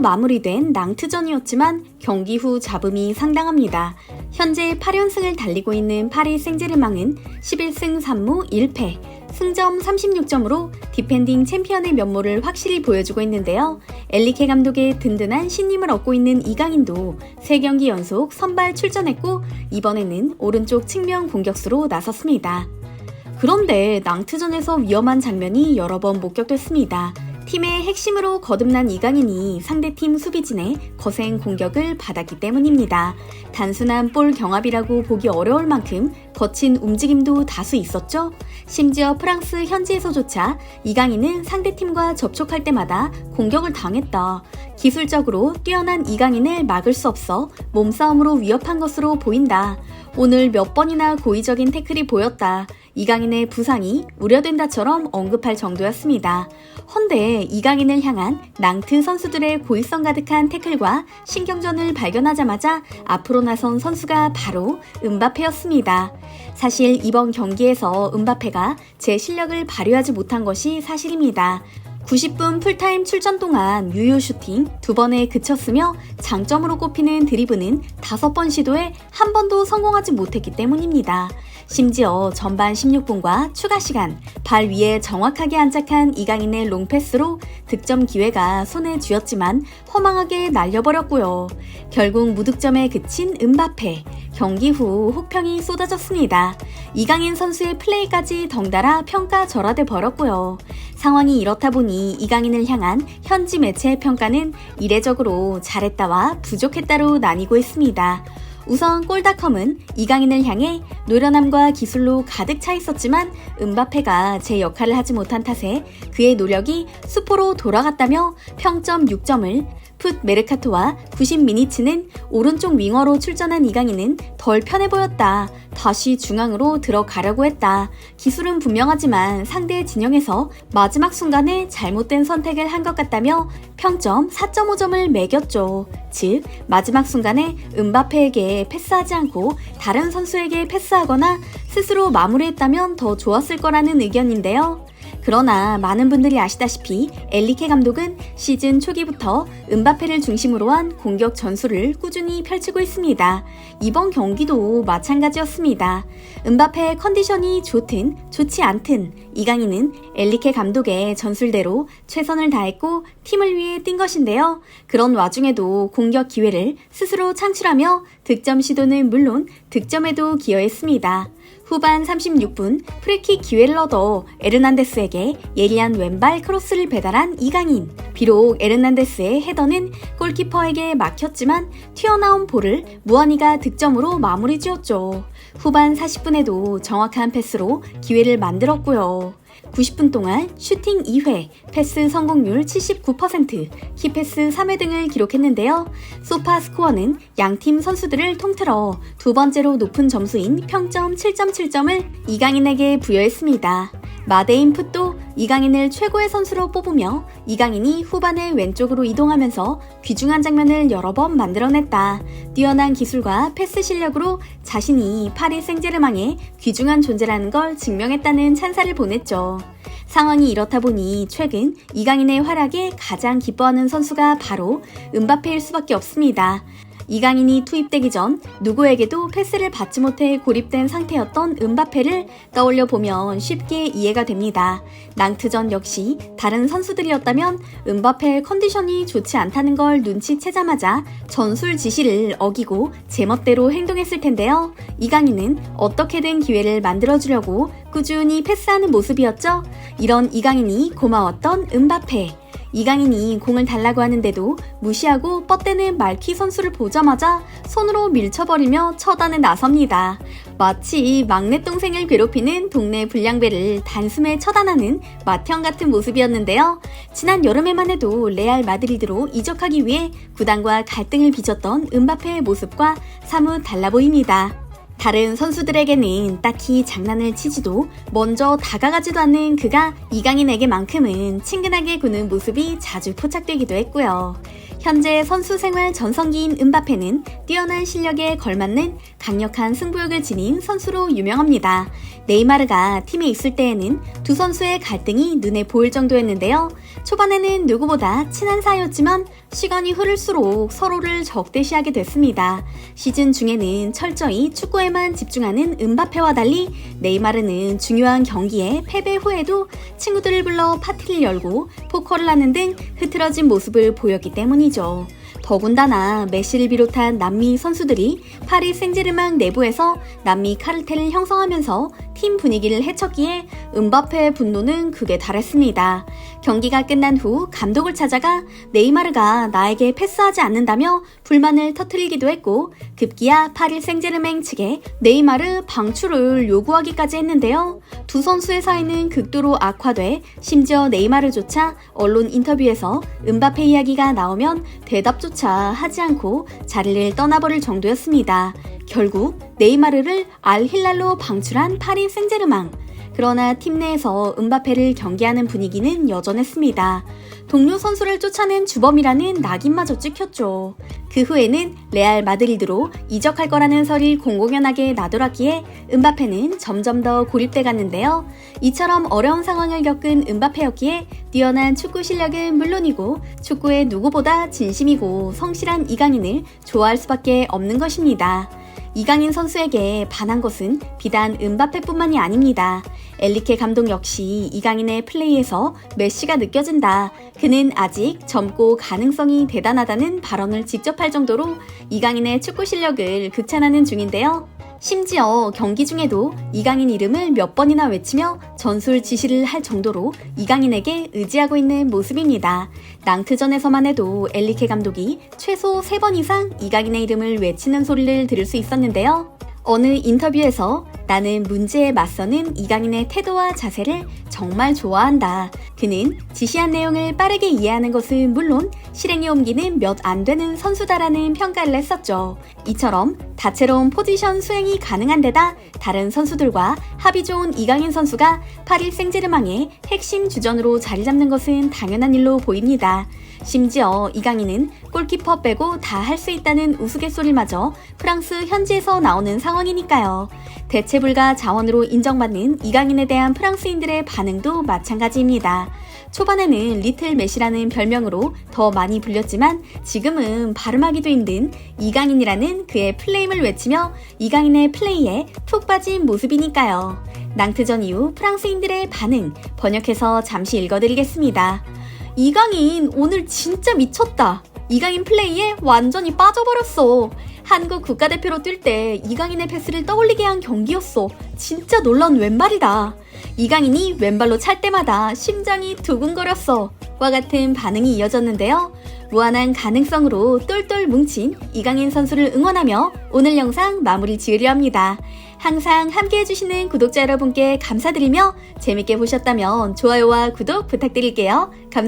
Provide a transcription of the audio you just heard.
마무리된 낭트전이었지만 경기 후 잡음이 상당합니다. 현재 8연승을 달리고 있는 파리 생제르맹은 11승 3무 1패, 승점 36점으로 디펜딩 챔피언의 면모를 확실히 보여주고 있는데요. 엘리케 감독의 든든한 신임을 얻고 있는 이강인도 3경기 연속 선발 출전했고 이번에는 오른쪽 측면 공격수로 나섰습니다. 그런데 낭트전에서 위험한 장면이 여러 번 목격됐습니다. 팀의 핵심으로 거듭난 이강인이 상대팀 수비진의 거센 공격을 받았기 때문입니다. 단순한 볼 경합이라고 보기 어려울 만큼 거친 움직임도 다수 있었죠. 심지어 프랑스 현지에서조차 이강인은 상대팀과 접촉할 때마다 공격을 당했다. 기술적으로 뛰어난 이강인을 막을 수 없어 몸싸움으로 위협한 것으로 보인다. 오늘 몇 번이나 고의적인 태클이 보였다. 이강인의 부상이 우려된다처럼 언급할 정도였습니다. 헌데 이강인을 향한 낭트 선수들의 고의성 가득한 태클과 신경전을 발견하자마자 앞으로 나선 선수가 바로 음바페였습니다. 사실 이번 경기에서 음바페가 제 실력을 발휘하지 못한 것이 사실입니다. 90분 풀타임 출전 동안 유효 슈팅 2번에 그쳤으며 장점으로 꼽히는 드리블은 5번 시도에 한 번도 성공하지 못했기 때문입니다. 심지어 전반 16분과 추가 시간, 발 위에 정확하게 안착한 이강인의 롱패스로 득점 기회가 손에 쥐었지만 허망하게 날려버렸고요. 결국 무득점에 그친 음바페, 경기 후 혹평이 쏟아졌습니다. 이강인 선수의 플레이까지 덩달아 평가절하돼 버렸고요. 상황이 이렇다 보니 이강인을 향한 현지 매체의 평가는 이례적으로 잘했다와 부족했다로 나뉘고 있습니다. 우선 골닷컴은 이강인을 향해 노련함과 기술로 가득 차 있었지만 음바페가 제 역할을 하지 못한 탓에 그의 노력이 수포로 돌아갔다며 평점 6점을, 풋 메르카토와 90미니츠는 오른쪽 윙어로 출전한 이강인은 덜 편해 보였다. 다시 중앙으로 들어가려고 했다. 기술은 분명하지만 상대 진영에서 마지막 순간에 잘못된 선택을 한 것 같다며 평점 4.5점을 매겼죠. 즉 마지막 순간에 음바페에게 패스하지 않고 다른 선수에게 패스하거나 스스로 마무리했다면 더 좋았을 거라는 의견인데요. 그러나 많은 분들이 아시다시피 엘리케 감독은 시즌 초기부터 음바페를 중심으로 한 공격 전술을 꾸준히 펼치고 있습니다. 이번 경기도 마찬가지였습니다. 음바페의 컨디션이 좋든 좋지 않든 이강인은 엘리케 감독의 전술대로 최선을 다했고 팀을 위해 뛴 것인데요. 그런 와중에도 공격 기회를 스스로 창출하며 득점 시도는 물론 득점에도 기여했습니다. 후반 36분 프리킥 기회를 얻어 에르난데스에게 예리한 왼발 크로스를 배달한 이강인. 비록 에르난데스의 헤더는 골키퍼에게 막혔지만 튀어나온 볼을 무한이가 득점으로 마무리 지었죠. 후반 40분에도 정확한 패스로 기회를 만들었고요. 90분 동안 슈팅 2회, 패스 성공률 79%, 키패스 3회 등을 기록했는데요. 소파 스코어는 양팀 선수들을 통틀어 두 번째로 높은 점수인 평점 7.7점을 이강인에게 부여했습니다. 마데인 풋도 이강인을 최고의 선수로 뽑으며 이강인이 후반에 왼쪽으로 이동하면서 귀중한 장면을 여러 번 만들어냈다. 뛰어난 기술과 패스 실력으로 자신이 파리 생제르맹의 귀중한 존재라는 걸 증명했다는 찬사를 보냈죠. 상황이 이렇다 보니 최근 이강인의 활약에 가장 기뻐하는 선수가 바로 음바페일 수밖에 없습니다. 이강인이 투입되기 전 누구에게도 패스를 받지 못해 고립된 상태였던 음바페를 떠올려 보면 쉽게 이해가 됩니다. 낭트전 역시 다른 선수들이었다면 음바페의 컨디션이 좋지 않다는 걸 눈치채자마자 전술 지시를 어기고 제멋대로 행동했을 텐데요. 이강인은 어떻게든 기회를 만들어주려고 꾸준히 패스하는 모습이었죠. 이런 이강인이 고마웠던 음바페. 이강인이 공을 달라고 하는데도 무시하고 뻗대는 말키 선수를 보자마자 손으로 밀쳐버리며 처단에 나섭니다. 마치 막내 동생을 괴롭히는 동네 불량배를 단숨에 처단하는 맏형 같은 모습이었는데요. 지난 여름에만 해도 레알 마드리드로 이적하기 위해 구단과 갈등을 빚었던 음바페의 모습과 사뭇 달라 보입니다. 다른 선수들에게는 딱히 장난을 치지도 먼저 다가가지도 않는 그가 이강인에게만큼은 친근하게 구는 모습이 자주 포착되기도 했고요. 현재 선수 생활 전성기인 음바페는 뛰어난 실력에 걸맞는 강력한 승부욕을 지닌 선수로 유명합니다. 네이마르가 팀에 있을 때에는 두 선수의 갈등이 눈에 보일 정도였는데요. 초반에는 누구보다 친한 사이였지만 시간이 흐를수록 서로를 적대시하게 됐습니다. 시즌 중에는 철저히 축구에만 집중하는 음바페와 달리 네이마르는 중요한 경기에 패배 후에도 친구들을 불러 파티를 열고 포커를 하는 등 흐트러진 모습을 보였기 때문이죠. 더군다나 메시를 비롯한 남미 선수들이 파리 생제르맹 내부에서 남미 카르텔을 형성하면서 팀 분위기를 해쳤기에 음바페의 분노는 극에 달했습니다. 경기가 끝난 후 감독을 찾아가 네이마르가 나에게 패스하지 않는다며 불만을 터뜨리기도 했고 급기야 파리 생제르맹 측에 네이마르 방출을 요구하기까지 했는데요. 두 선수의 사이는 극도로 악화돼 심지어 네이마르조차 언론 인터뷰에서 음바페 이야기가 나오면 대답조차 하지 않고 자리를 떠나버릴 정도였습니다. 결국 네이마르를 알힐랄로 방출한 파리 생제르맹. 그러나 팀 내에서 음바페를 경계하는 분위기는 여전했습니다. 동료 선수를 쫓아낸 주범이라는 낙인마저 찍혔죠. 그 후에는 레알 마드리드로 이적할 거라는 설이 공공연하게 나돌았기에 음바페는 점점 더 고립돼 갔는데요. 이처럼 어려운 상황을 겪은 음바페였기에 뛰어난 축구 실력은 물론이고 축구에 누구보다 진심이고 성실한 이강인을 좋아할 수밖에 없는 것입니다. 이강인 선수에게 반한 것은 비단 음바페뿐만이 아닙니다. 엘리케 감독 역시 이강인의 플레이에서 메시가 느껴진다. 그는 아직 젊고 가능성이 대단하다는 발언을 직접 할 정도로 이강인의 축구 실력을 극찬하는 중인데요. 심지어 경기 중에도 이강인 이름을 몇 번이나 외치며 전술 지시를 할 정도로 이강인에게 의지하고 있는 모습입니다. 낭트전에서만 해도 엘리케 감독이 최소 3번 이상 이강인의 이름을 외치는 소리를 들을 수 있었는데요. 어느 인터뷰에서 나는 문제에 맞서는 이강인의 태도와 자세를 정말 좋아한다. 그는 지시한 내용을 빠르게 이해하는 것은 물론 실행에 옮기는 몇 안 되는 선수다라는 평가를 했었죠. 이처럼 다채로운 포지션 수행이 가능한 데다 다른 선수들과 합이 좋은 이강인 선수가 파리 생제르맹의 핵심 주전으로 자리 잡는 것은 당연한 일로 보입니다. 심지어 이강인은 골키퍼 빼고 다 할 수 있다는 우스갯소리마저 프랑스 현지에서 나오는 상황이니까요. 대체 불가 자원으로 인정받는 이강인에 대한 프랑스인들의 반응도 마찬가지입니다. 초반에는 리틀 메시라는 별명으로 더 많이 불렸지만 지금은 발음하기도 힘든 이강인이라는 그의 플레임을 외치며 이강인의 플레이에 푹 빠진 모습이니까요. 낭트전 이후 프랑스인들의 반응 번역해서 잠시 읽어드리겠습니다. 이강인 오늘 진짜 미쳤다. 이강인 플레이에 완전히 빠져버렸어. 한국 국가대표로 뛸 때 이강인의 패스를 떠올리게 한 경기였어. 진짜 놀라운 왼발이다. 이강인이 왼발로 찰 때마다 심장이 두근거렸어. 와 같은 반응이 이어졌는데요. 무한한 가능성으로 똘똘 뭉친 이강인 선수를 응원하며 오늘 영상 마무리 지으려 합니다. 항상 함께해주시는 구독자 여러분께 감사드리며 재밌게 보셨다면 좋아요와 구독 부탁드릴게요. 감사합니다.